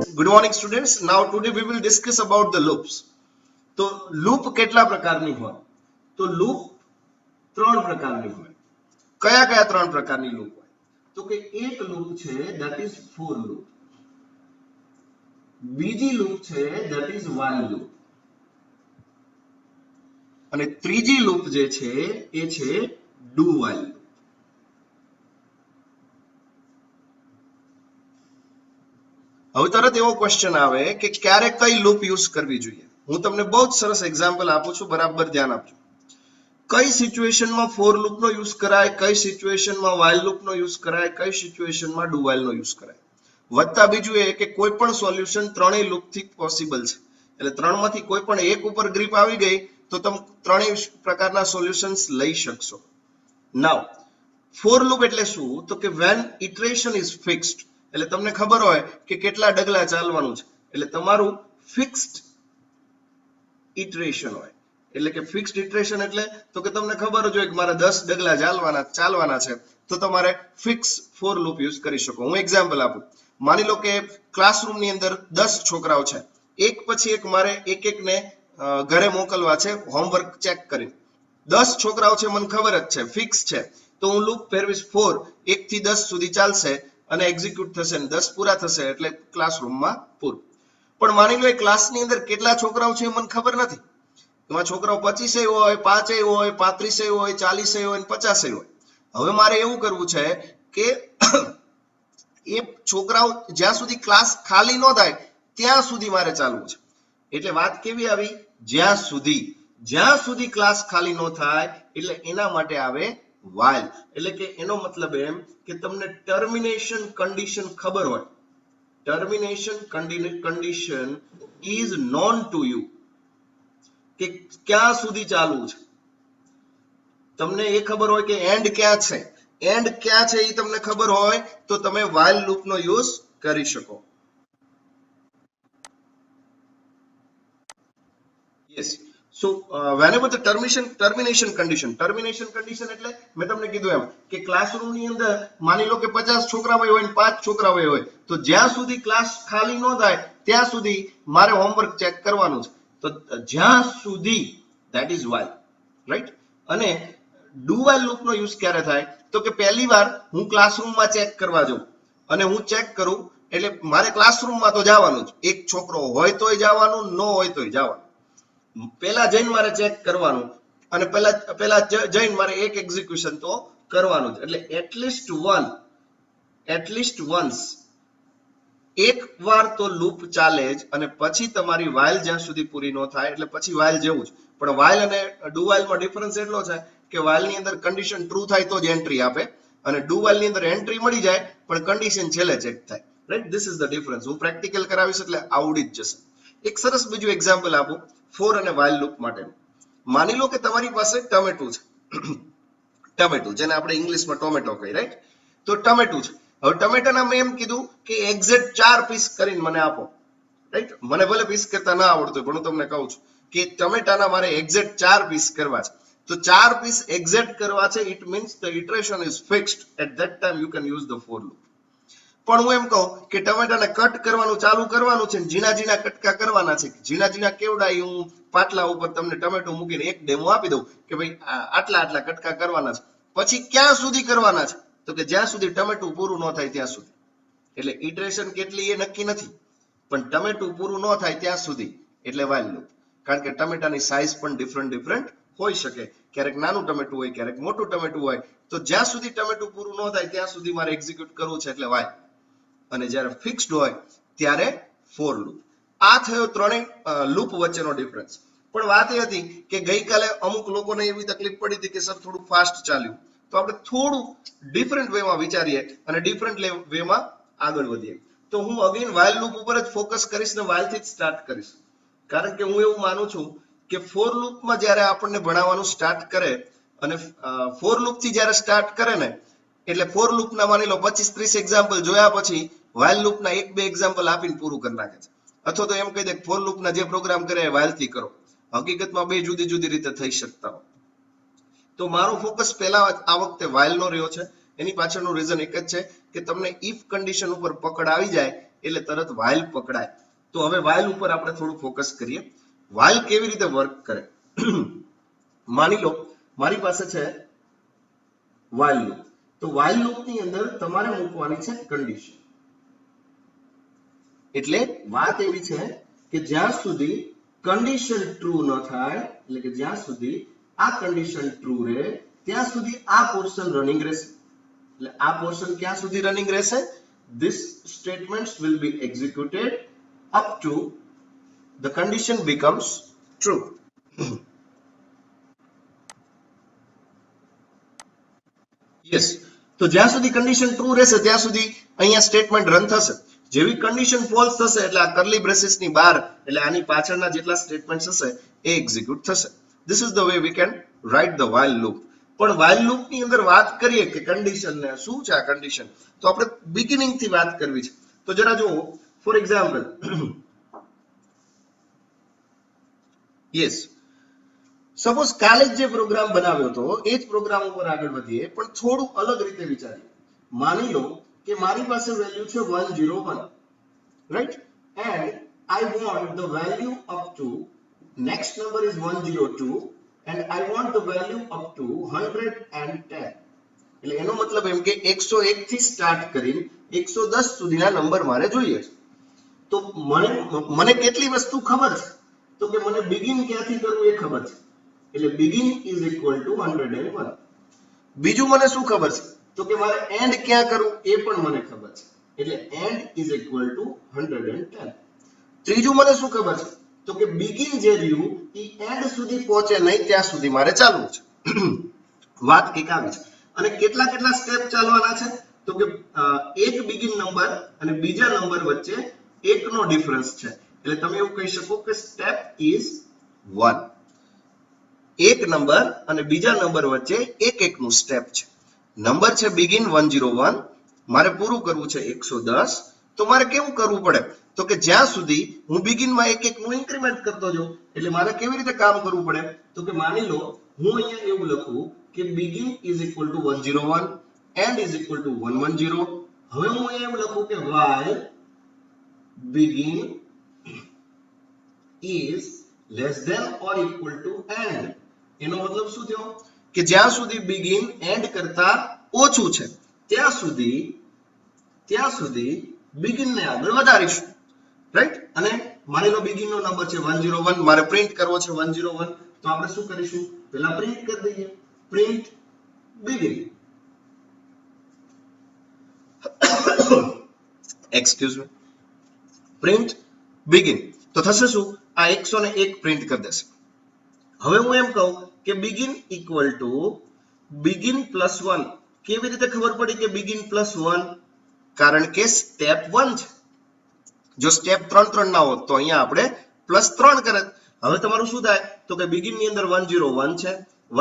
Good morning, students. Now today we will discuss about the loops. તો loop કેટલા પ્રકારની હોય? તો લૂપ ત્રણ પ્રકારની હોય. કયા કયા ત્રણ પ્રકારની લૂપ હોય? તો કે એક લૂપ છે that is for loop. બીજી લૂપ છે that is while loop. અને ત્રીજી લૂપ જે છે એ છે do while loop. હવે તરત એવો ક્વેશ્ચન આવે કે ક્યારે કઈ લૂપ યુઝ કરવી જોઈએ? હું તમને બહુ જ સરસ એક્ઝામ્પલ આપું છું, બરાબર ધ્યાન આપજો. કઈ સિચ્યુએશનમાં ફોર લૂપ નો યુઝ કરાય, કઈ સિચ્યુએશનમાં while લૂપ નો યુઝ કરાય, કઈ સિચ્યુએશનમાં do while નો યુઝ કરાય. વત્તા બીજું એ કે કોઈ પણ સોલ્યુશન ત્રણેય લૂપ થી પોસિબલ છે. એટલે ત્રણમાંથી કોઈ પણ એક ઉપર ગ્રીપ આવી ગઈ તો તમે ત્રણેય પ્રકારના સોલ્યુશન્સ લઈ શકશો. નાઉ ફોર લૂપ એટલે શું? તો કે when iteration is fixed, એટલે તમને ખબર હોય કે કેટલા ડગલા ચાલવાનું છે, એટલે તમારું ફિક્સ્ડ ઇટરેશન હોય. એટલે કે ફિક્સ્ડ ઇટરેશન એટલે તો કે તમને ખબર જ હોય કે મારે 10 ડગલા ચાલવાના છે, તો તમારે ફિક્સ ફોર લૂપ યુઝ કરી શકો. હું એક્ઝામ્પલ આપું. માની લો કે ક્લાસરૂમ ની અંદર 10 છોકરાઓ છે, એક પછી એક મારે એક એકને ઘરે મોકલવા છે હોમવર્ક ચેક કરીને. 10 છોકરાઓ છે, મને ખબર જ છે, ફિક્સ છે, તો હું લૂપ ફેરવીશ 4, 1 થી 10 સુધી ચાલશે અને એક્ઝિક્યુટ થશે, 10 પૂરા થશે એટલે ક્લાસરૂમમાં પૂરું. પણ માની લો એ ક્લાસની અંદર કેટલા છોકરાઓ છે એ મને ખબર નથી. એમાં છોકરાઓ 25 હોય, 5 હોય, 35 હોય, 40 હોય, 50 હોય. હવે મારે એવું કરવું છે કે એ છોકરાઓ જ્યાં સુધી ક્લાસ ખાલી ન થાય ત્યાં સુધી મારે ચાલવું છે. એટલે વાત કેવી આવી? જ્યાં સુધી ક્લાસ ખાલી ન થાય એટલે એના માટે આવે while. એટલે કે એનો મતલબ એમ કે તમને ટર્મિનેશન કન્ડિશન ખબર હોય. Termination condition is known to you, કે ક્યાં સુધી ચાલવું છે. તમને એ ખબર હોય કે એન્ડ ક્યાં છે, એ તમને ખબર હોય તો તમે while loop નો યુઝ કરી શકો. yes, so whenever the termination condition એટલે મેં તમને કીધું એમ કે ક્લાસરૂમ ની અંદર માની લો કે 50 છોકરા હોય અને 5 છોકરા હોય, તો જ્યાં સુધી ક્લાસ ખાલી ન થાય ત્યાં સુધી મારે હોમવર્ક ચેક કરવાનું છે. તો જ્યાં સુધી that is while, right? અને do while loop નો યુઝ ક્યારે થાય? તો કે પહેલી વાર હું ક્લાસરૂમમાં ચેક કરવા જાઉં અને હું ચેક કરું એટલે મારે ક્લાસરૂમમાં તો જવાનું જ. એક છોકરો હોય તોય જવાનું, ન હોય તોય જવાનું. પહેલા જઈને મારે ચેક કરવાનું અને પહેલા જઈને મારે એક એક્ઝિક્યુશન તો કરવાનું જ. એટલે એટલીસ્ટ વન્સ એક વાર તો લૂપ ચાલે જ, અને પછી તમારી while જ્યાં સુધી પૂરી ન થાય એટલે પછી while જેવું જ. પણ while અને do while માં ડિફરન્સ એટલો છે કે while ની અંદર કન્ડિશન ટ્રુ થાય તો જ એન્ટ્રી આપે, અને do while ની અંદર એન્ટ્રી મળી જાય પણ કન્ડિશન છેલ્લે ચેક થાય. Right, this is the difference. હું પ્રેક્ટિકલ કરાવીશ એટલે આવડી જ જશે. એક સરસ બીજું એક્ઝામ્પલ આપું ફોર અને while લૂપ માટે. માની લો કે તમારી પાસે ટમેટું છે, ટમેટું જેને આપણે ઇંગ્લિશમાં ટોમેટો કહી, રાઈટ? તો ટમેટું છે. હવે ટમેટાના મેં એમ કીધું કે એક્ઝેક્ટ 4 પીસ કરીને મને આપો, રાઈટ? મને ભલે પીસ કરતા ના આવડતું પણ હું તમને કહું છું કે ટમેટાના મારે એક્ઝેક્ટ 4 પીસ કરવા છે. તો 4 પીસ એક્ઝેક્ટ કરવા છે, it means the iteration is fixed. At that time you can use the for loop. પણ હું એમ કહું કે ટમેટાને કટ કરવાનું ચાલુ કરવાનું છે, ઝીણા કટકા કરવાના છે. ઝીણા કેવડા હું પાટલા ઉપર તમને ટમેટું મૂકીને એક ડેમો આપી દઉં કે ભાઈ આટલા કટકા કરવાના છે. પછી ક્યાં સુધી કરવાના છે? તો કે જ્યાં સુધી ટમેટું પૂરું ન થાય ત્યાં સુધી. એટલે ઇટરેશન કેટલી એ નક્કી નથી, પણ ટમેટું પૂરું ન થાય ત્યાં સુધી એટલે while loop. કારણ કે ટમેટાની સાઈઝ પણ ડિફરન્ટ હોઈ શકે. ક્યારેક નાનું ટમેટું હોય, ક્યારેક મોટું ટમેટું હોય. તો જ્યાં સુધી ટમેટું પૂરું ન થાય ત્યાં સુધી મારે એક્ઝિક્યુટ કરવું છે એટલે while. અને જ્યારે ફિક્સ્ડ હોય ત્યારે ફોર લૂપ. આ થયો ત્રણેય લૂપ વચ્ચેનો ડિફરન્સ. પણ વાત એ હતી કે ગઈકાલે અમુક લોકોને એવી તકલીફ પડી હતી કે સર થોડું ફાસ્ટ ચાલ્યું, તો આપણે થોડું ડિફરન્ટ વેમાં વિચારીએ અને ડિફરન્ટ વેમાં આગળ વધીએ. તો હું અગેન while લૂપ ઉપર જ ફોકસ કરીશ ને while થી જ સ્ટાર્ટ કરીશ. કારણ કે હું એવું માનું છું કે ફોર લૂપમાં જ્યારે આપણને ભણાવવાનું સ્ટાર્ટ કરે અને ફોર લૂપ થી જ્યારે સ્ટાર્ટ કરે ને એટલે ફોર લૂપના માની લો 25-30 એક્ઝામ્પલ જોયા પછી while લૂપના 1-2 એક્ઝામ્પલ આપીને પૂરું કરી નાખે છે. અથવા તો એમ કહી દે ફોર લૂપના જે પ્રોગ્રામ કરે એ while થી કરો. હકીકતમાં બે જુદી રીતે થઈ શકતા હોય. તો મારો ફોકસ પહેલા આ વખતે while નો રહ્યો છે. એની પાછળનું રીઝન એક જ છે કે તમને ઇફ કન્ડિશન ઉપર પકડ આવી જાય એટલે તરત while પકડાય. તો હવે while ઉપર આપણે થોડું ફોકસ કરીએ. while કેવી રીતે વર્ક કરે? માની લો મારી પાસે છે while loop. તો while loop ની અંદર તમારે મૂકવાની છે કન્ડિશન. એટલે વાત એવી છે કે જ્યાં સુધી કન્ડિશન ટ્રુ ન થાય, એટલે કે જ્યાં સુધી આ કન્ડિશન ટ્રુ રહે ત્યાં સુધી આ પોર્શન રનિંગ રહેશે. એટલે આ પોર્શન ક્યાં સુધી રનિંગ રહેશે? This statements will be executed up to the condition becomes true. Yes. તો જ્યાં સુધી કન્ડિશન ટ્રુ રહેશે ત્યાં સુધી અહીંયા સ્ટેટમેન્ટ રન થશે. જેવી કન્ડિશન ફોલ્સ થશે એટલે આ કર્લી બ્રેસીસ ની બહાર એટલે આની પાછળના જેટલા સ્ટેટમેન્ટ્સ હશે એ એક્ઝિક્યુટ થશે. This is the way we can write the while loop. પણ while loop ની અંદર વાત કરીએ કે કન્ડિશન ને શું છે આ કન્ડિશન, તો આપણે બિગિનિંગ થી વાત કરવી છે. તો જરા જુઓ, ફોર એક્ઝામ્પલ, યસ, સપોઝ કાલે જે પ્રોગ્રામ બનાવ્યો હતો એ જ પ્રોગ્રામ ઉપર આગળ વધીએ પણ થોડું અલગ રીતે વિચારીએ. માની લો કે મારી પાસે વેલ્યુ છે 101, right, and I want the value up to, next number is 102 and I want the value up to 110. એટલે એનો મતલબ એમ કે 101 થી સ્ટાર્ટ કરીને 110 સુધીના નંબર મારે જોઈએ છે. તો મને કેટલી વસ્તુ ખબર છે? તો કે મને બિગિન ક્યાંથી કરવું એ ખબર છે. એટલે બિગિન ઇઝ ઇક્વલ ટુ 101. બીજું મને શું ખબર છે? તો કે મારે એન્ડ ક્યાં કરવું એ પણ મને ખબર છે. એટલે એન્ડ ઇઝ ઇક્વલ ટુ 110. ત્રીજું મને શું ખબર છે? તો કે બિગિન જે રહ્યું એ એન્ડ સુધી પહોંચે નહીં ત્યાં સુધી મારે ચાલવું છે. વાત કંઈક આવી છે. અને કેટલા કેટલા સ્ટેપ ચાલવાના છે? તો કે એક બિગિન નંબર અને બીજા નંબર વચ્ચે એકનો ડિફરન્સ છે. એટલે તમે એવું કહી શકો કે સ્ટેપ ઇઝ 1. એક નંબર અને બીજા નંબર વચ્ચે એક નું સ્ટેપ છે. નંબર છે બિગિન 101, મારે પૂરું કરવું છે 110. તો મારે કેવું કરવું પડે? તો કે જ્યાં સુધી હું બિગિન માં એક નું ઇન્ક્રીમેન્ટ કરતો જાઉં. એટલે મારે કેવી રીતે કામ કરવું પડે? તો કે માની લો હું અહીંયા એવું લખું કે begin is equal to 101 and is equal to 110. હવે હું અહીંયા એવું લખું કે while begin is less than or equal to end. એનો મતલબ શું થયો? કે જ્યાં સુધી begin end કરતા ઓછું છે ત્યાં સુધી begin ને આગળ વધારીશું, રાઈટ. અને માની લો begin નો નંબર છે 101, મારે પ્રિન્ટ કરવો છે 101. તો આપણે શું કરીશું? પહેલા પ્રિન્ટ કરી દઈએ, print begin. Excuse me, print begin. તો થશે શું? આ 101 પ્રિન્ટ કરી દેશે. હવે હું એમ કહું કે begin equal to begin plus 1. કેવી રીતે ખબર પડી કે begin plus 1? કારણ કે સ્ટેપ 1 છે. જો સ્ટેપ 3 ના હોત તો અહીંયા આપણે પ્લસ 3 કરે. હવે તમારું શું થાય? તો કે begin ની અંદર 101 છે,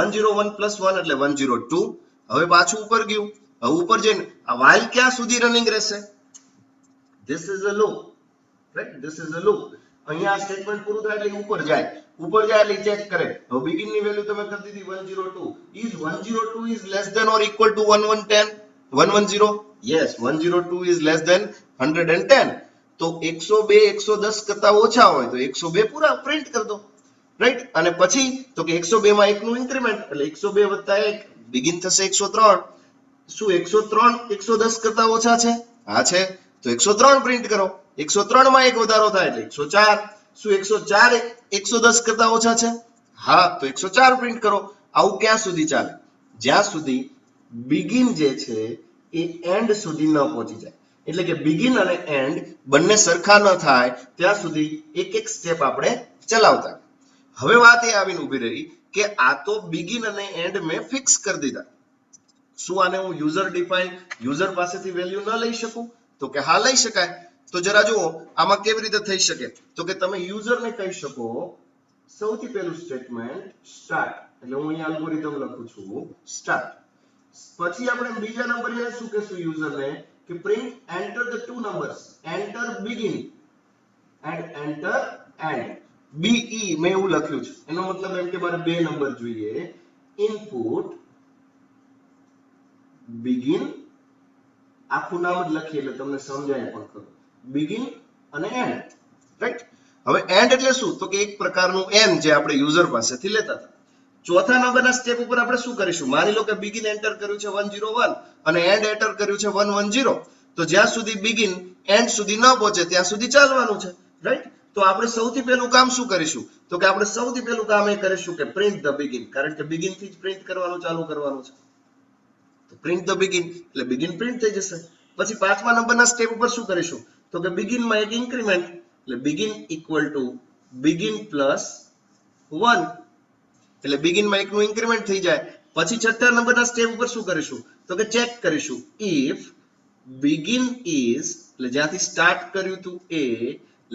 101 plus 1 એટલે 102. હવે પાછું ઉપર ગયું. હવે ઉપર જઈને આ while ક્યાં સુધી રનિંગ રહેશે? This is a loop, right? This is a loop. અહીંયા આ સ્ટેટમેન્ટ પૂરું થાય એટલે ઉપર જાય એટલે ચેક કરે. હવે begin ની વેલ્યુ તમે કરી દીધી 102. Is 102 is less than or equal to 110? Yes, 102 is less than 110. તો 102 110 કરતા ઓછા હોય તો 102 પૂરા પ્રિન્ટ કરી દો, રાઈટ. અને પછી તો કે 102 માં 1 નું ઇન્ક્રીમેન્ટ એટલે 102 વત્તા 1 begin થશે 103. શું 103 110 કરતા ઓછા છે? હા છે. તો 103 પ્રિન્ટ કરો. 103 માં 1 વધારો થાય એટલે 104. શું 104 110 કરતા ઓછા છે? હા. તો 104 પ્રિન્ટ કરો. આવું ક્યાં સુધી ચાલે? જ્યાં સુધી begin જે છે એ end સુધી ન પહોંચી જાય. એટલે કે begin અને end બંને સરખા ન થાય ત્યાં સુધી એક સ્ટેપ આપણે ચલાવતા. હવે વાત એ આવીને ઊભી રહી કે આ તો begin અને end મેં ફિક્સ કરી દીધા. શું આને હું યુઝર પાસેથી વેલ્યુ ન લઈ શકું? તો કે હા લઈ શકાય. તો જરા જુઓ આમાં કેવી રીતે થઈ શકે? તો કે તમે યુઝરને કહી શકો સૌથી પહેલું સ્ટેટમેન્ટ સ્ટાર્ટ. એટલે હું અહીંયા અલ્ગોરિધમ લખું છું સ્ટાર્ટ. પછી આપણે બીજા નંબરે શું કહેશું યુઝરને કે print enter the two numbers, enter begin and enter end. be મેં એવું લખ્યું છે. એનો મતલબ એમ કે મારે બે નંબર જોઈએ. input begin આખું નામ જ લખીએ એટલે તમને સમજાય પણ ખરું. begin અને end, રાઈટ. હવે end એટલે શું? તો કે એક પ્રકારનું n જે આપણે યુઝર પાસેથી લેતા હતા. ચોથા નંબરના સ્ટેપ ઉપર આપણે શું કરીશું? માની લો કે begin એન્ટર કર્યું છે 101 અને end એન્ટર કર્યું છે 110. તો જ્યાં સુધી begin end સુધી ન પહોંચે ત્યાં સુધી ચાલવાનું છે, રાઈટ. તો આપણે સૌથી પહેલું કામ શું કરીશું? તો કે આપણે સૌથી પહેલું કામ એ કરીશું કે પ્રિન્ટ ધ begin, કારણ કે begin થી જ પ્રિન્ટ કરવાનું ચાલુ કરવાનું છે. તો પ્રિન્ટ ધ begin એટલે begin પ્રિન્ટ થઈ જશે. પછી પાંચમા નંબરના સ્ટેપ ઉપર શું કરીશું? તો કે begin માં એક ઇન્ક્રીમેન્ટ એટલે begin equal to begin plus 1 એટલે begin માં એકનું ઇન્ક્રીમેન્ટ થઈ જાય. પછી છઠ્ઠા નંબરના સ્ટેપ ઉપર શું કરીશું? તો કે ચેક કરીશું if begin is એટલે જ્યાંથી સ્ટાર્ટ કર્યું હતું એ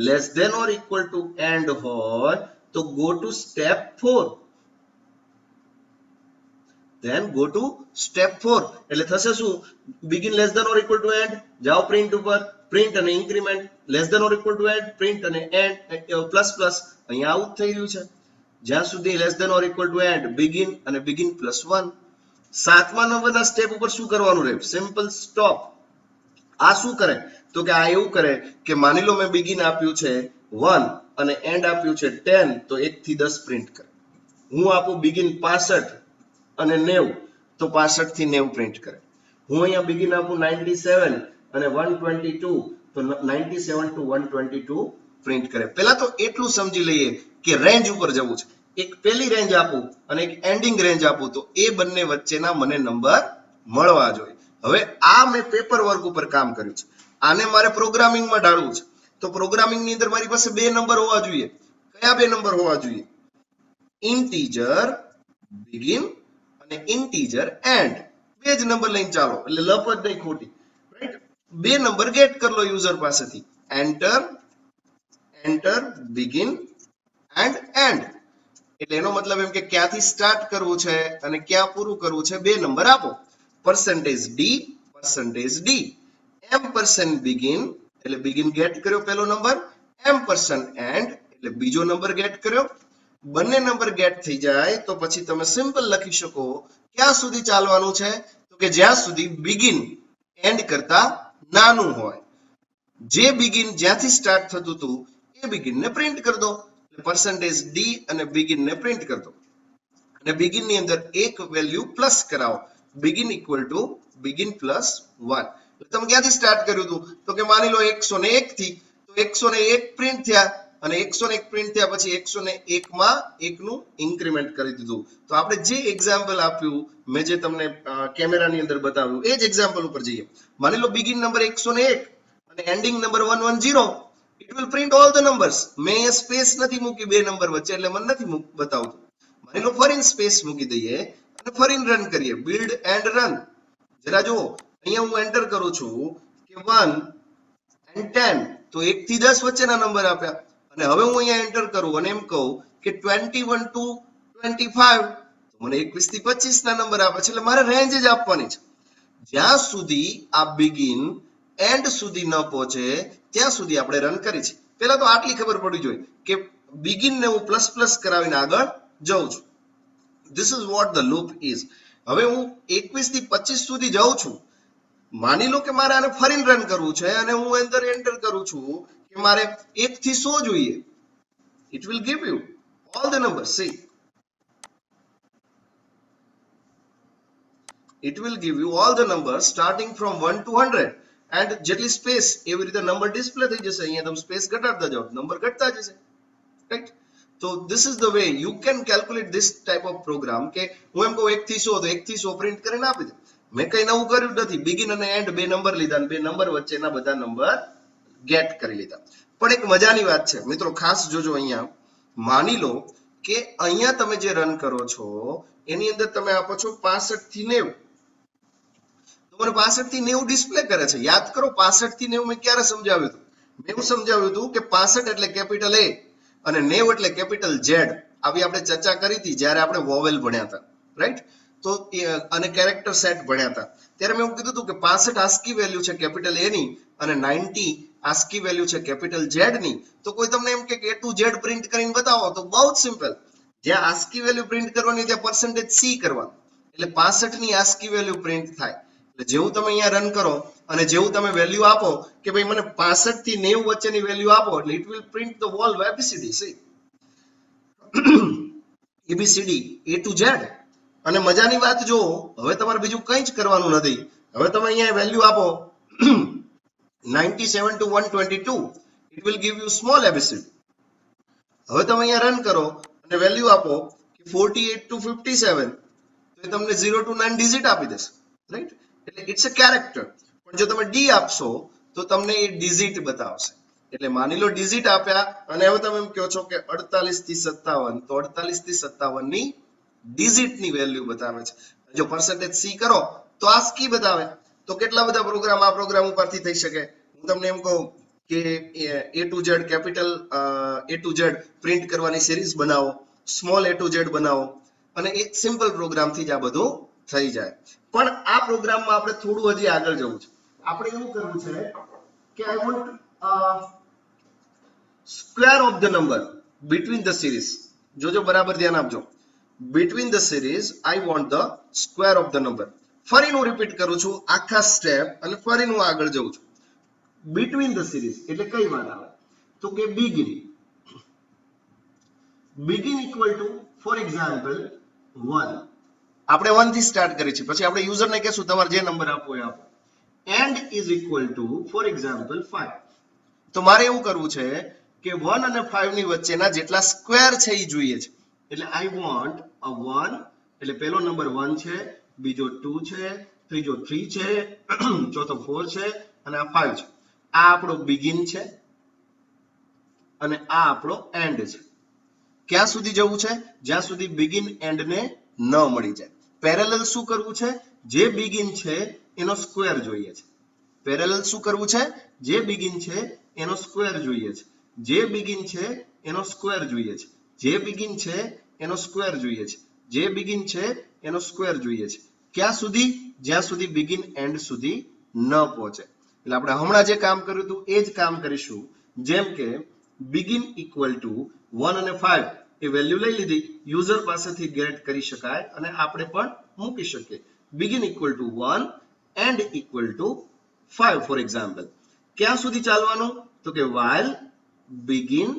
less than or equal to end હોય તો go to step 4, then go to step 4 એટલે થશે શું? begin less than or equal to end, જાઓ print ઉપર, print અને increment less than or equal to end, print અને end plus plus અહીંયા આવું થઈ રહ્યું છે. જ્યાં સુધી less than or equal to end begin અને begin plus 1. સાતમા નંબરના સ્ટેપ ઉપર શું કરવાનું રહે? Simple stop. આ શું કરે? તો કે આ એવું કરે કે માની લો મેં begin આપ્યું છે 1 અને end આપ્યું છે 10, તો 1 થી 10 પ્રિન્ટ કરે. હું આપું begin 65 અને 90 તો 65 થી 90 પ્રિન્ટ કરે. હું અહીંયા begin આપું 97 અને 122 તો 97 to 122 પ્રિન્ટ કરે. પહેલા તો એટલું સમજી લઈએ કે રેન્જ ઉપર જવું છે. એક પહેલી રેન્જ આપું અને એક એન્ડિંગ રેન્જ આપું તો એ બંને વચ્ચેના મને નંબર મળવા જોઈએ. હવે આ મેં પેપર વર્ક ઉપર કામ કર્યું છે. આને મારે પ્રોગ્રામિંગમાં ઢાળવું છે. તો પ્રોગ્રામિંગની અંદર મારી પાસે બે નંબર હોવા જોઈએ. કયા બે નંબર હોવા જોઈએ? ઇન્ટીજર begin અને ઇન્ટીજર end. બે જ નંબર લઈને ચાલો એટલે લપ જ નહીં ખોટી, રાઈટ. બે નંબર ગેટ કરી લો યુઝર પાસેથી. એન્ટર begin and end એટલે એનો મતલબ એમ કે ક્યાંથી સ્ટાર્ટ કરવું છે અને ક્યાં પૂરું કરવું છે બે નંબર આપો. %d %d begin એટલે begin ગેટ કર્યો પહેલો નંબર, %end એટલે બીજો નંબર ગેટ કર્યો. બંને નંબર ગેટ થઈ જાય તો પછી તમે સિમ્પલ લખી શકો ક્યાં સુધી ચાલવાનું છે? તો કે જ્યાં સુધી begin end કરતા નાનું હોય. જે begin જ્યાંથી સ્ટાર્ટ થતું હતું એ begin ને પ્રિન્ટ કરી દો. %d અને begin ને પ્રિન્ટ કરી દો અને begin ની અંદર એક વેલ્યુ પ્લસ કરાવો. begin equal to begin plus 1. તમે ક્યાંથી સ્ટાર્ટ કર્યું હતું? તો કે માની લો 101 થી, તો 101 પ્રિન્ટ થયા અને 101 પ્રિન્ટ થયા પછી 101 માં એકનું ઇન્ક્રીમેન્ટ કરી દીધું. તો આપણે જે એક્ઝામ્પલ આપ્યું મેં જે તમને કેમેરાની અંદર બતાવ્યું એ જ એક્ઝામ્પલ ઉપર જઈએ. માની લો begin નંબર 101 અને ending number 110. it will print all the numbers. મેં અહીંયા સ્પેસ નથી મૂકી બે નંબર વચ્ચે એટલે મને નથી બતાવતું. માની લો ફરીને સ્પેસ મૂકી દઈએ અને ફરીને રન કરીએ. Build and run. જરા જુઓ અહીંયા હું એન્ટર કરું છું કે 1 and 10 તો 1 થી 10 વચ્ચેના નંબર આપ્યા અને હવે હું અહીંયા એન્ટર કરું અને એમ કહું કે 21 to 25 તો મને 21 થી 25 ના નંબર આપે છે. એટલે મારે રેન્જ જ આપવાની છે. જ્યાં સુધી આ begin end સુધી ન પહોંચે ત્યાં સુધી આપણે રન કરી છે. પહેલા તો આટલી ખબર પડવી જોઈએ કે begin ને હું પ્લસ પ્લસ કરાવીને આગળ જઉં છું. This is what the loop is. હવે હું 21 થી 25 સુધી જાઉં છું. માની લો કે મારે આને ફરીને રન કરવું છે અને હું અંદર એન્ટર કરું છું કે મારે 1 થી 100 જોઈએ. It will give you all the numbers. See, it will give you all the numbers starting from 1 to 100 and જેટલી સ્પેસ એવી રીતે નંબર ડિસ્પ્લે થઈ જશે. અહીંયા તમે સ્પેસ ઘટાડતા જાઓ નંબર ઘટતા જશે, રાઈટ. તો this is the way you can calculate this type of program કે હું એમ કહું 1 થી 100 તો 1 થી 100 પ્રિન્ટ કરીને આપી દે. મેં કઈ નવું કર્યું નથી. begin અને end બે નંબર લીધા અને બે નંબર વચ્ચેના બધા નંબર ગેટ કરી લીધા. પણ એક મજાની વાત છે મિત્રો, ખાસ જોજો. અહીંયા માની લો કે અહીંયા તમે જે રન કરો છો એની અંદર તમે આપો છો 65 થી 90. તો મને 65 થી 90 ડિસ્પ્લે કરે છે. યાદ કરો 65 થી 90 મેં ક્યારે સમજાવ્યું હતું? મેં એવું સમજાવ્યું હતું કે 65 એટલે કેપિટલ A અને 90 એટલે કેપિટલ Z. આવી આપણે ચર્ચા કરી હતી જ્યારે આપણે વોવેલ ભણ્યા હતા, રાઈટ. તો અને કેરેક્ટર સેટ ભણ્યા હતા ત્યારે મેં એવું કીધું હતું કે 65 આસ્કી વેલ્યુ છે કેપિટલ A ની અને 90 આસ્કી વેલ્યુ છે કેપિટલ Z ની. તો કોઈ તમને એમ કે A to Z પ્રિન્ટ કરીને બતાવો તો બહુ જ સિમ્પલ. જ્યાં આસ્કી વેલ્યુ પ્રિન્ટ કરવાની ત્યાં %C કરવાનું એટલે 65 ની આસ્કી વેલ્યુ પ્રિન્ટ થાય. એટલે જેવું તમે અહીંયા રન કરો અને જેવું તમે વેલ્યુ આપો કે ભાઈ મને 65 થી 90 વચ્ચેની વેલ્યુ આપો એટલે it will print the whole ABCD see ABCD A to Z. અને મજાની વાત જો હવે તમારે બીજું કંઈ જ કરવાનું નથી. હવે તમે અહીંયા વેલ્યુ આપો 97 to 122 it will give you small ABCD. હવે તમે અહીંયા રન કરો અને વેલ્યુ આપો કે 48 to 57 તો એ તમને 0 to 9 ડિજિટ આપી દેશે, રાઈટ? એટલે ઇટ્સ અ કેરેક્ટર. પણ જો તમે ડી આપશો તો તમને એ ડિજિટ બતાવશે. એટલે માની લો ડિજિટ આપ્યા અને હવે તમે એમ કહો છો કે 48 થી 57 તો 48 થી 57 ની ડિજિટની વેલ્યુ બતાવે છે. જો પર્સન્ટેજ સી કરો તો ASCII બતાવે. તો કેટલા બધા પ્રોગ્રામ આ પ્રોગ્રામ ઉપરથી થઈ શકે. હું તમને એમ કહું કે A to Z capital A to Z print કરવાની સિરીઝ બનાવો, સ્મોલ A to Z બનાવો અને એક સિમ્પલ પ્રોગ્રામથી જ આ બધું થઈ જાય. પણ આ પ્રોગ્રામમાં આપણે થોડું હજી આગળ જવું છે. આપણે એવું કરવું છે કે I want square of the number between the series. જોજો બરાબર ધ્યાન આપજો. between the series I want the square of the number. ફરી હું રિપીટ કરું છું આખા સ્ટેપ અને ફરી હું આગળ જઉં છું. between the series એટલે કઈ વાત આવે તો કે begin equal to for example 1. આપણે 1 થી સ્ટાર્ટ કરી છે, પછી આપણે યુઝરને કહેશું તમારે જે નંબર આપવો એ આપો. and is equal to for example 5. તો મારે એવું કરવું છે કે 1 અને 5 ની વચ્ચેના જેટલા સ્ક્વેર છે એ જોઈએ છે. એટલે I want a 1 એટલે પહેલો નંબર 1 છે, બીજો 2 છે, ત્રીજો 3 છે, ચોથો 4 છે અને આ 5 છે. આ આપણો begin છે અને આ આપણો end છે. ક્યાં સુધી જવું છે? જ્યાં સુધી begin end ને ન મળી જાય. પેરેલલ શું કરવું છે? જે begin છે એનો સ્ક્વેર જોઈએ છે. પેરેલલ શું કરવું છે? જે begin છે એનો સ્ક્વેર જોઈએ છે. જે begin છે એનો સ્ક્વેર જોઈએ છે. જે begin છે એનો સ્ક્વેર જોઈએ છે. જે begin છે એનો સ્ક્વેર જોઈએ છે. ક્યાં સુધી? જ્યાં સુધી begin end સુધી ન પહોંચે. એટલે આપણે હમણાં જે કામ કર્યું હતું એ જ કામ કરીશું. જેમ કે begin equal to 1 અને 5 એ વેલ્યુ લઈ લીધી, યુઝર પાસેથી ગેટ કરી શકાય અને આપણે પણ મૂકી શકીએ. begin equal to 1 and equal to 5 for example. ક્યાં સુધી ચાલવાનું? તો કે while begin